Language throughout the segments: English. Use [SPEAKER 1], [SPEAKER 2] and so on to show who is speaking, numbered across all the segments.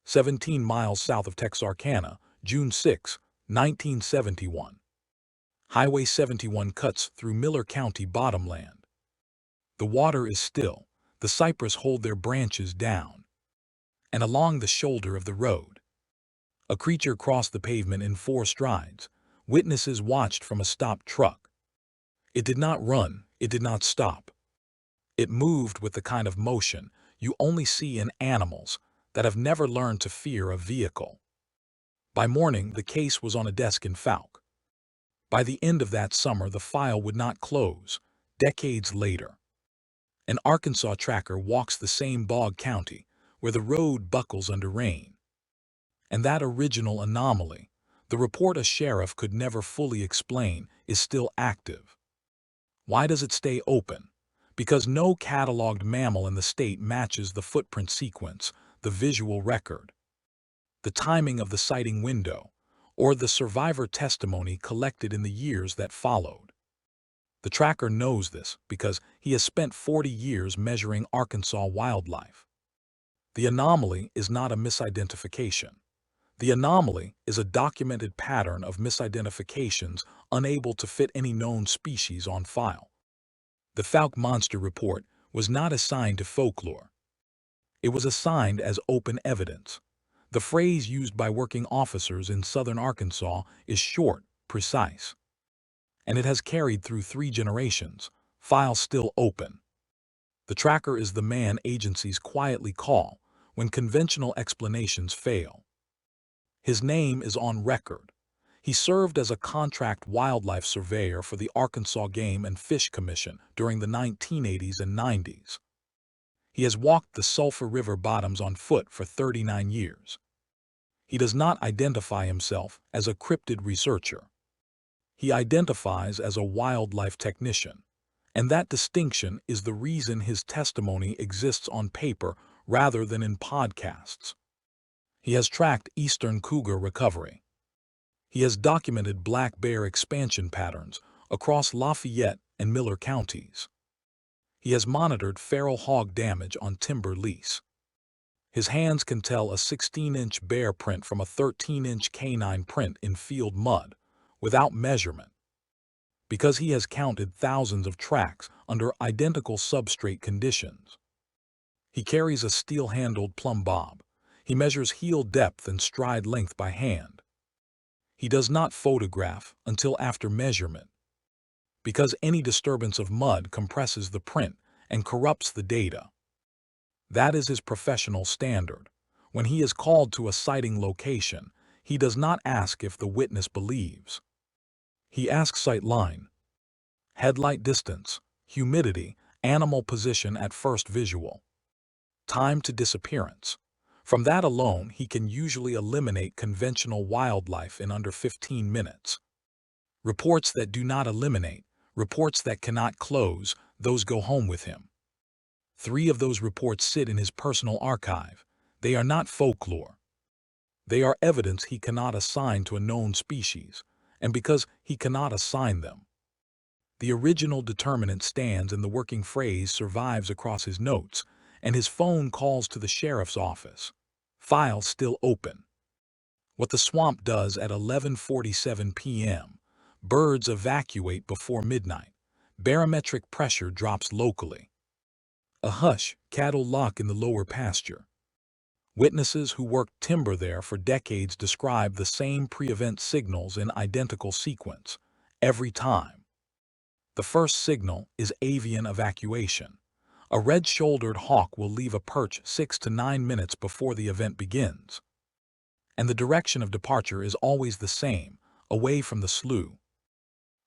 [SPEAKER 1] 17 miles south of Texarkana, June 6, 1971. Highway 71 cuts through Miller County bottomland. The water is still, the cypress hold their branches down. And along the shoulder of the road, a creature crossed the pavement in 4 strides. Witnesses watched from a stopped truck. It did not run, it did not stop. It moved with the kind of motion you only see in animals that have never learned to fear a vehicle. By morning, the case was on a desk in Fouke. By the end of that summer, the file would not close. Decades later, an Arkansas tracker walks the same bog county where the road buckles under rain. And that original anomaly, the report a sheriff could never fully explain, is still active. Why does it stay open? Because no cataloged mammal in the state matches the footprint sequence, the visual record, the timing of the sighting window, or the survivor testimony collected in the years that followed. The tracker knows this because he has spent 40 years measuring Arkansas wildlife. The anomaly is not a misidentification. The anomaly is a documented pattern of misidentifications unable to fit any known species on file. The Fouke Monster Report was not assigned to folklore. It was assigned as open evidence. The phrase used by working officers in southern Arkansas is short, precise. And it has carried through 3 generations, file still open. The tracker is the man agencies quietly call when conventional explanations fail. His name is on record. He served as a contract wildlife surveyor for the Arkansas Game and Fish Commission during the 1980s and 90s. He has walked the Sulphur River bottoms on foot for 39 years. He does not identify himself as a cryptid researcher. He identifies as a wildlife technician, and that distinction is the reason his testimony exists on paper rather than in podcasts. He has tracked eastern cougar recovery. He has documented black bear expansion patterns across Lafayette and Miller counties. He has monitored feral hog damage on timber lease. His hands can tell a 16-inch bear print from a 13-inch canine print in field mud without measurement. Because he has counted thousands of tracks under identical substrate conditions. He carries a steel-handled plumb bob. He measures heel depth and stride length by hand. He does not photograph until after measurement, because any disturbance of mud compresses the print and corrupts the data. That is his professional standard. When he is called to a sighting location, he does not ask if the witness believes. He asks sight line, headlight distance, humidity, animal position at first visual, time to disappearance. From that alone, he can usually eliminate conventional wildlife in under 15 minutes. Reports that do not eliminate, reports that cannot close, those go home with him. 3 of those reports sit in his personal archive. They are not folklore. They are evidence he cannot assign to a known species, and because he cannot assign them, the original determinant stands and the working phrase survives across his notes, and his phone calls to the sheriff's office. File still open. What the swamp does at 11:47 p.m. Birds evacuate before midnight. Barometric pressure drops locally. A hush, cattle lock in the lower pasture. Witnesses who worked timber there for decades describe the same pre-event signals in identical sequence, every time. The first signal is avian evacuation. A red-shouldered hawk will leave a perch 6 to 9 minutes before the event begins. And the direction of departure is always the same, away from the slough.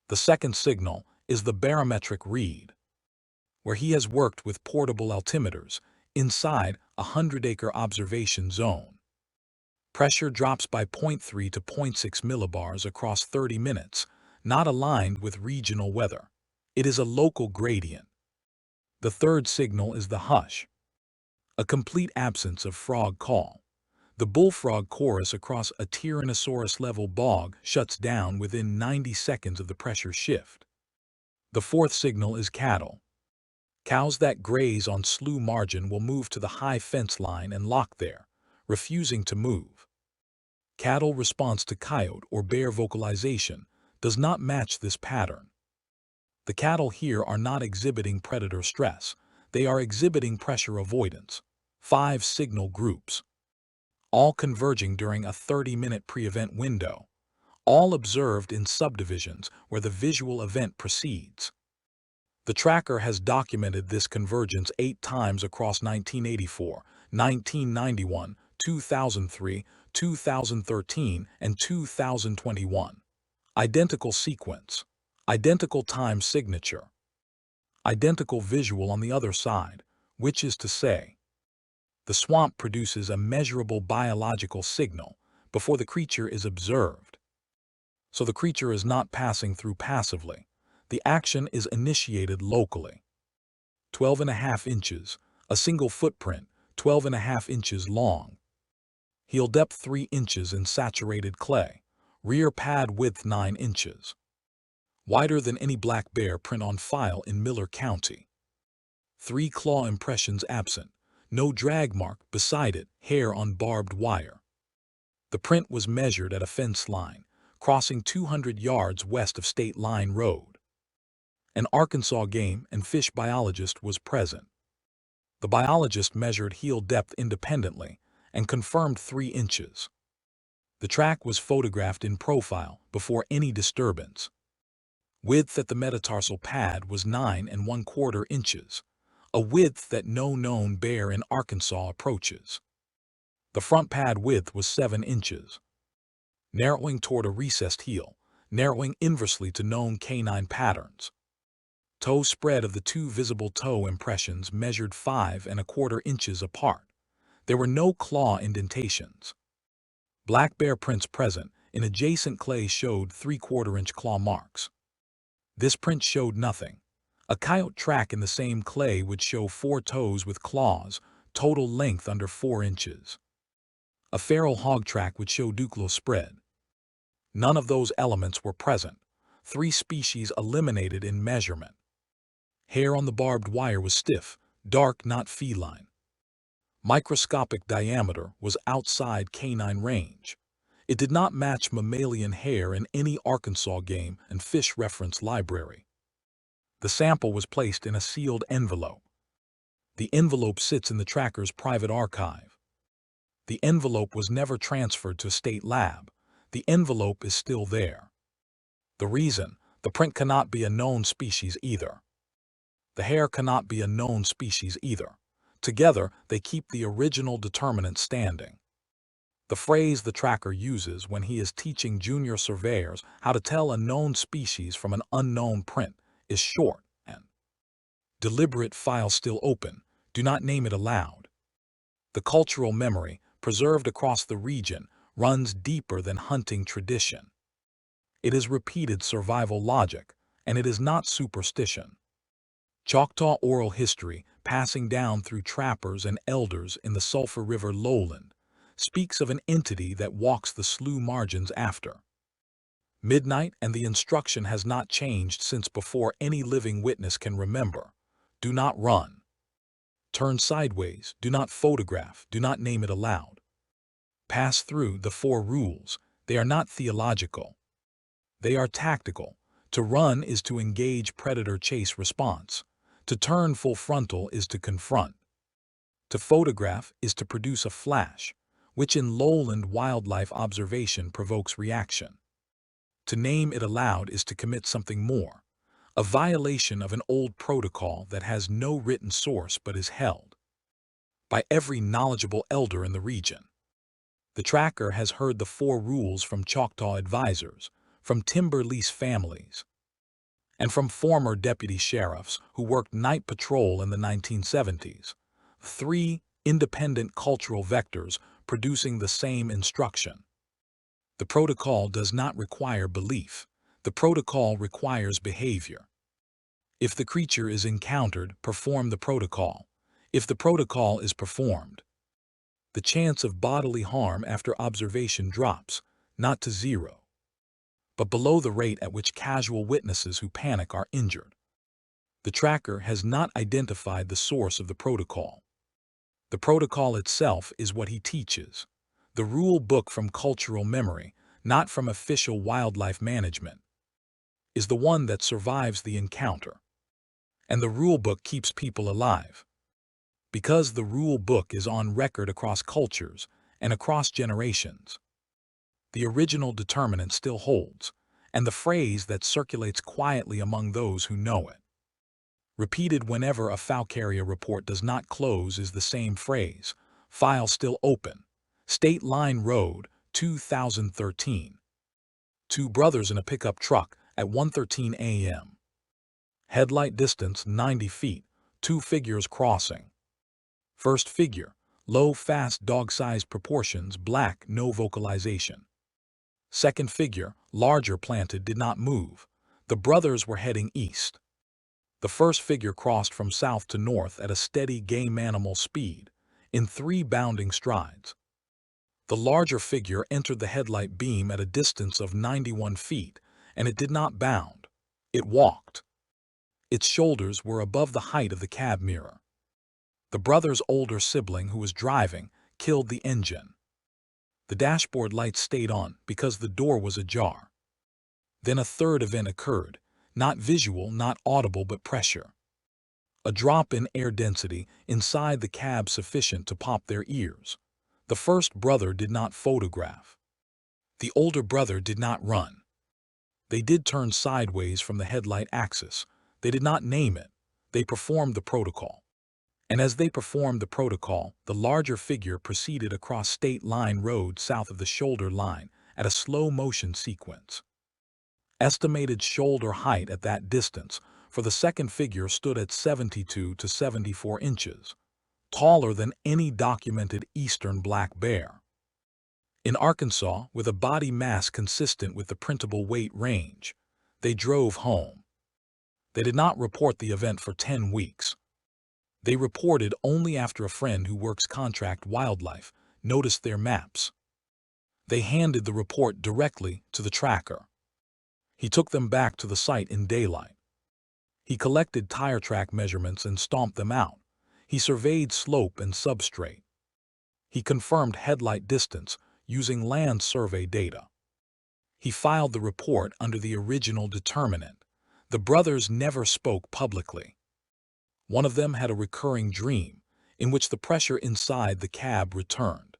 [SPEAKER 1] The second signal is the barometric read, where he has worked with portable altimeters inside a 100-acre observation zone. Pressure drops by 0.3 to 0.6 millibars across 30 minutes, not aligned with regional weather. It is a local gradient. The third signal is the hush, a complete absence of frog call. The bullfrog chorus across a Tyrannosaurus-level bog shuts down within 90 seconds of the pressure shift. The fourth signal is cattle. Cows that graze on slough margin will move to the high fence line and lock there, refusing to move. Cattle response to coyote or bear vocalization does not match this pattern. The cattle here are not exhibiting predator stress, they are exhibiting pressure avoidance. 5 signal groups, all converging during a 30-minute pre-event window, all observed in subdivisions where the visual event precedes. The tracker has documented this convergence 8 times across 1984, 1991, 2003, 2013, and 2021. Identical sequence, identical time signature, identical visual on the other side, which is to say, the swamp produces a measurable biological signal before the creature is observed. So the creature is not passing through passively. The action is initiated locally. 12.5 inches, a single footprint, 12.5 inches long. Heel depth 3 inches in saturated clay, rear pad width 9 inches. Wider than any black bear print on file in Miller County. 3 claw impressions absent, no drag mark beside it, hair on barbed wire. The print was measured at a fence line, crossing 200 yards west of State Line Road. An Arkansas game and fish biologist was present. The biologist measured heel depth independently and confirmed 3 inches. The track was photographed in profile before any disturbance. Width at the metatarsal pad was 9¼ inches, a width that no known bear in Arkansas approaches. The front pad width was 7 inches. Narrowing toward a recessed heel, narrowing inversely to known canine patterns. Toe spread of the 2 visible toe impressions measured 5¼ inches apart. There were no claw indentations. Black bear prints present in adjacent clay showed 3/4 inch claw marks. This print showed nothing. A coyote track in the same clay would show 4 toes with claws, total length under 4 inches. A feral hog track would show duclo spread. None of those elements were present. 3 species eliminated in measurement. Hair on the barbed wire was stiff, dark, not feline. Microscopic diameter was outside canine range. It did not match mammalian hair in any Arkansas game and fish reference library. The sample was placed in a sealed envelope. The envelope sits in the tracker's private archive. The envelope was never transferred to a state lab. The envelope is still there. The reason, the print cannot be a known species either. The hair cannot be a known species either. Together, they keep the original determinant standing. The phrase the tracker uses when he is teaching junior surveyors how to tell a known species from an unknown print is short and deliberate. File still open, do not name it aloud. The cultural memory, preserved across the region, runs deeper than hunting tradition. It is repeated survival logic, and it is not superstition. Choctaw oral history, passing down through trappers and elders in the Sulphur River lowland, speaks of an entity that walks the slough margins after midnight, and the instruction has not changed since before any living witness can remember. Do not run. Turn sideways, do not photograph, do not name it aloud. Pass through the 4 rules. They are not theological. They are tactical. To run is to engage predator chase response. To turn full frontal is to confront. To photograph is to produce a flash, which in lowland wildlife observation provokes reaction. To name it aloud is to commit something more, a violation of an old protocol that has no written source but is held by every knowledgeable elder in the region. The tracker has heard the 4 rules from Choctaw advisors, from timber lease families, and from former deputy sheriffs who worked night patrol in the 1970s. 3 independent cultural vectors producing the same instruction. The protocol does not require belief. The protocol requires behavior. If the creature is encountered, perform the protocol. If the protocol is performed, the chance of bodily harm after observation drops, not to 0, but below the rate at which casual witnesses who panic are injured. The tracker has not identified the source of the protocol. The protocol itself is what he teaches. The rule book from cultural memory, not from official wildlife management, is the one that survives the encounter. And the rule book keeps people alive. Because the rule book is on record across cultures and across generations. The original determinant still holds, and the phrase that circulates quietly among those who know it, repeated whenever a Fouke area report does not close, is the same phrase: file still open. State Line Road, 2013. Two brothers in a pickup truck at 1:13 a.m. Headlight distance 90 feet, two figures crossing. First figure, low, fast, dog-sized proportions, black, no vocalization. Second figure, larger, planted, did not move. The brothers were heading east. The first figure crossed from south to north at a steady game-animal speed, in 3 bounding strides. The larger figure entered the headlight beam at a distance of 91 feet, and it did not bound. It walked. Its shoulders were above the height of the cab mirror. The brother's older sibling, who was driving, killed the engine. The dashboard lights stayed on because the door was ajar. Then a third event occurred, not visual, not audible, but pressure. A drop in air density inside the cab sufficient to pop their ears. The first brother did not photograph. The older brother did not run. They did turn sideways from the headlight axis. They did not name it. They performed the protocol. And as they performed the protocol, the larger figure proceeded across State Line Road south of the shoulder line at a slow-motion sequence. Estimated shoulder height at that distance for the second figure stood at 72 to 74 inches, taller than any documented eastern black bear. In Arkansas, with a body mass consistent with the printable weight range, they drove home. They did not report the event for 10 weeks. They reported only after a friend who works contract wildlife noticed their maps. They handed the report directly to the tracker. He took them back to the site in daylight. He collected tire track measurements and stomped them out. He surveyed slope and substrate. He confirmed headlight distance using land survey data. He filed the report under the original determinant. The brothers never spoke publicly. One of them had a recurring dream in which the pressure inside the cab returned,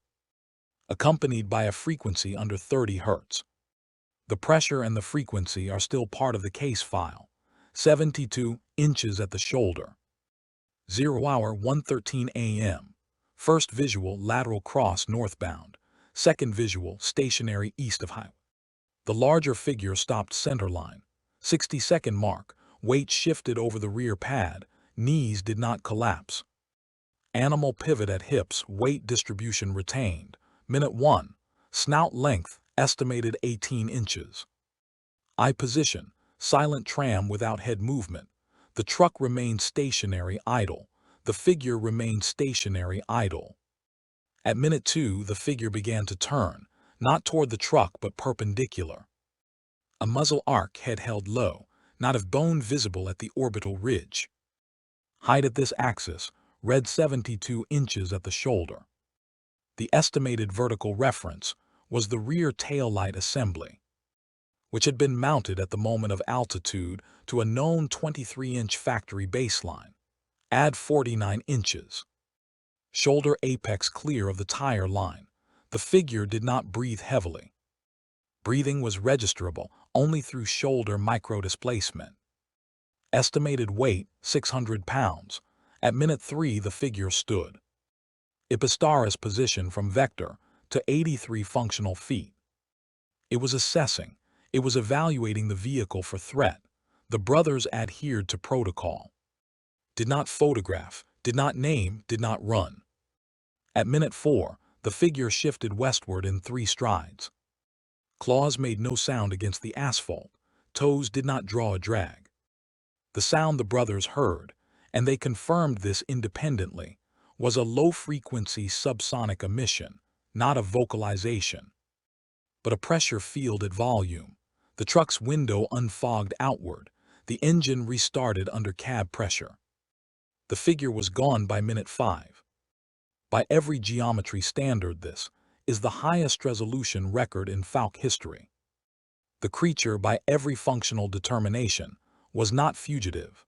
[SPEAKER 1] accompanied by a frequency under 30 Hz. The pressure and the frequency are still part of the case file. 72 inches at the shoulder. 0 hour 1:13 a.m. First visual, lateral cross northbound. Second visual, stationary east of highway. The larger figure stopped centerline. 60-second mark. Weight shifted over the rear pad. Knees did not collapse. Animal pivot at hips. Weight distribution retained. Minute 1. Snout length, estimated 18 inches. Eye position, silent tram without head movement. The truck remained stationary, idle. The figure remained stationary, idle. At minute 2, the figure began to turn, not toward the truck but perpendicular. A muzzle arc, head held low, not of bone visible at the orbital ridge. Height at this axis, read 72 inches at the shoulder. The estimated vertical reference was the rear tail light assembly, which had been mounted at the moment of altitude to a known 23-inch factory baseline. Add 49 inches. Shoulder apex clear of the tire line. The figure did not breathe heavily. Breathing was registerable only through shoulder microdisplacement. Estimated weight, 600 pounds. At minute 3, the figure stood. Epistaris position from vector to 83 functional feet. It was assessing. It was evaluating the vehicle for threat. The brothers adhered to protocol. Did not photograph, did not name, did not run. At minute 4, the figure shifted westward in 3 strides. Claws made no sound against the asphalt. Toes did not draw a drag. The sound the brothers heard, and they confirmed this independently, was a low-frequency subsonic emission, not a vocalization, but a pressure field at volume. The truck's window unfogged outward. The engine restarted under cab pressure. The figure was gone by minute 5. By every geometry standard, this is the highest resolution record in Fouke history. The creature, by every functional determination, was not fugitive.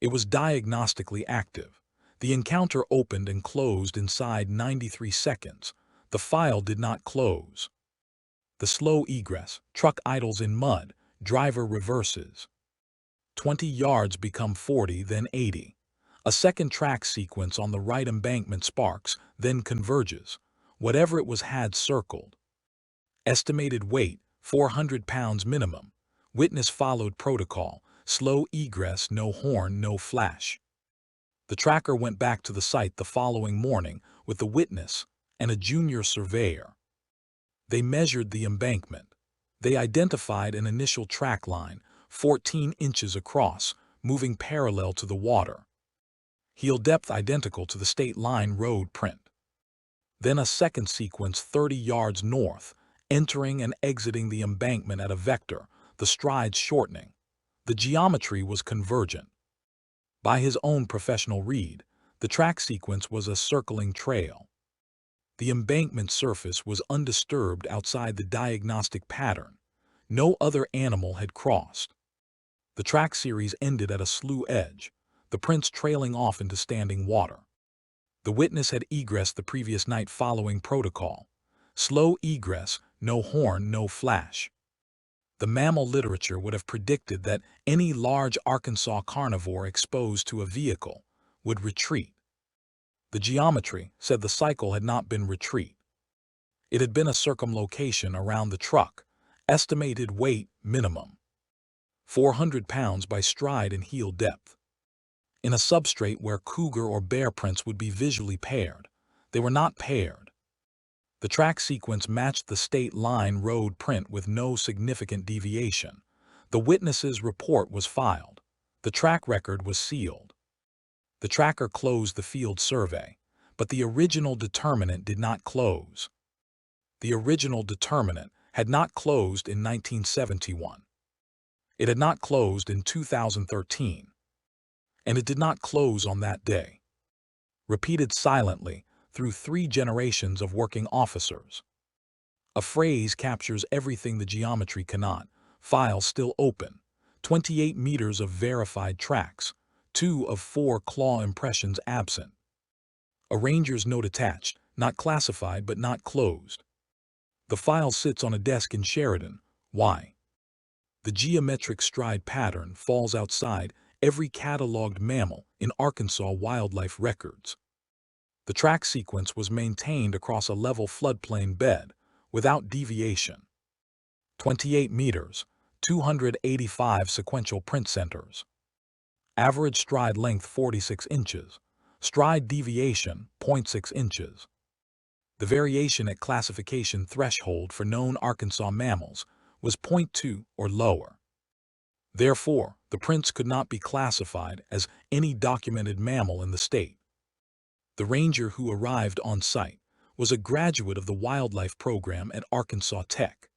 [SPEAKER 1] It was diagnostically active. The encounter opened and closed inside 93 seconds. The file did not close. The slow egress, truck idles in mud, driver reverses. 20 yards become 40, then 80. A second track sequence on the right embankment sparks, then converges. Whatever it was had circled. Estimated weight, 400 pounds minimum. Witness followed protocol. Slow egress, no horn, no flash. The tracker went back to the site the following morning with the witness and a junior surveyor. They measured the embankment. They identified an initial track line, 14 inches across, moving parallel to the water. Heel depth identical to the state line road print. Then a second sequence 30 yards north, entering and exiting the embankment at a vector, the strides shortening. The geometry was convergent. By his own professional read, the track sequence was a circling trail. The embankment surface was undisturbed outside the diagnostic pattern. No other animal had crossed. The track series ended at a slough edge, the prints trailing off into standing water. The witness had egressed the previous night following protocol. Slow egress, no horn, no flash. The mammal literature would have predicted that any large Arkansas carnivore exposed to a vehicle would retreat. The geometry said the cycle had not been retreat. It had been a circumlocation around the truck, estimated weight minimum. 400 pounds by stride and heel depth. In a substrate where cougar or bear prints would be visually paired, they were not paired. The track sequence matched the state line road print with no significant deviation. The witness's report was filed. The track record was sealed. The tracker closed the field survey, but the original determinant did not close. The original determinant had not closed in 1971. It had not closed in 2013. And it did not close on that day. Repeated silently through 3 generations of working officers. A phrase captures everything the geometry cannot. File still open. 28 meters of verified tracks. 2 of 4 claw impressions absent. A ranger's note attached, not classified but not closed. The file sits on a desk in Sheridan. Why? The geometric stride pattern falls outside every cataloged mammal in Arkansas wildlife records. The track sequence was maintained across a level floodplain bed, without deviation. 28 meters, 285 sequential print centers. Average stride length 46 inches. Stride deviation 0.6 inches. The variation at classification threshold for known Arkansas mammals was 0.2 or lower. Therefore, the prints could not be classified as any documented mammal in the state. The ranger who arrived on site was a graduate of the wildlife program at Arkansas Tech.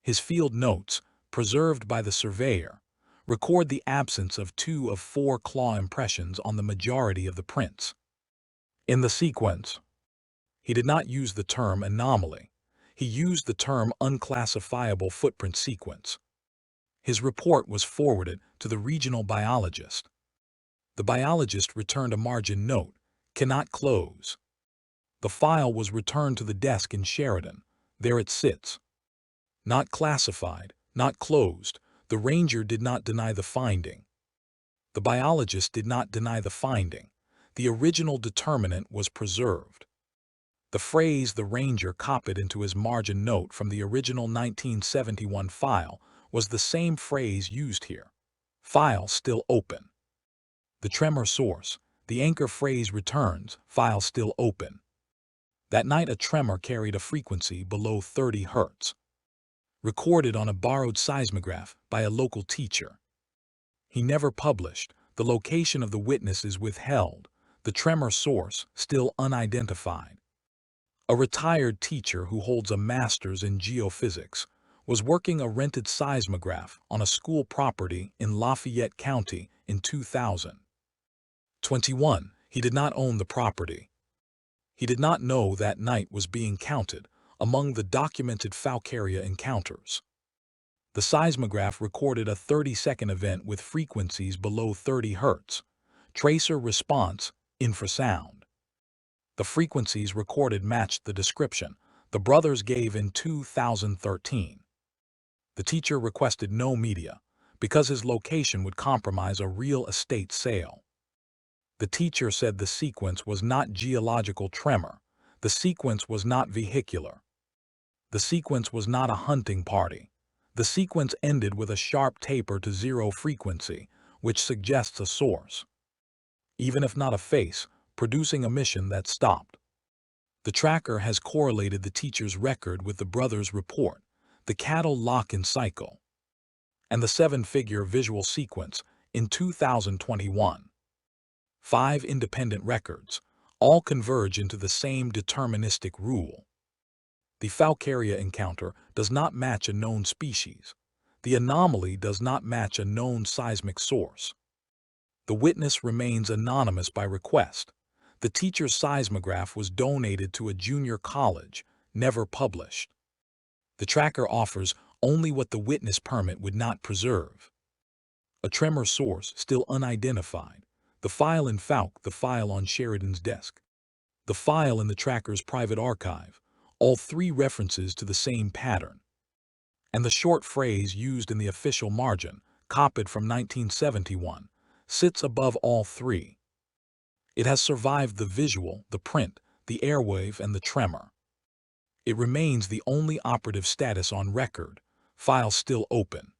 [SPEAKER 1] His field notes, preserved by the surveyor, record the absence of 2 of 4 claw impressions on the majority of the prints. In the sequence, he did not use the term anomaly. He used the term unclassifiable footprint sequence. His report was forwarded to the regional biologist. The biologist returned a margin note, cannot close. The file was returned to the desk in Sheridan. There it sits. Not classified, not closed. The ranger did not deny the finding. The biologist did not deny the finding. The original determinant was preserved. The phrase the ranger copied into his margin note from the original 1971 file was the same phrase used here. File still open. The tremor source, the anchor phrase returns, file still open. That night a tremor carried a frequency below 30 Hz. Recorded on a borrowed seismograph by a local teacher. He never published. The location of the witness is withheld. The tremor source still unidentified. A retired teacher who holds a master's in geophysics was working a rented seismograph on a school property in Lafayette County in 2000. 21. He did not own the property. He did not know that night was being counted among the documented Fouke area encounters. The seismograph recorded a 30-second event with frequencies below 30 Hz. Tracer response, infrasound. The frequencies recorded matched the description the brothers gave in 2013. The teacher requested no media because his location would compromise a real estate sale. The teacher said the sequence was not geological tremor. The sequence was not vehicular. The sequence was not a hunting party. The sequence ended with a sharp taper to zero frequency, which suggests a source, even if not a face, producing a mission that stopped. The tracker has correlated the teacher's record with the brothers' report, the cattle lock-in cycle, and the 7-figure visual sequence in 2021. 5 independent records, all converge into the same deterministic rule. The Fouke area encounter does not match a known species. The anomaly does not match a known seismic source. The witness remains anonymous by request. The teacher's seismograph was donated to a junior college, never published. The tracker offers only what the witness permit would not preserve. A tremor source still unidentified. The file in Fouke, the file on Sheridan's desk. The file in the tracker's private archive, all 3 references to the same pattern. And the short phrase used in the official margin, copied from 1971, sits above all 3. It has survived the visual, the print, the airwave, and the tremor. It remains the only operative status on record, file still open.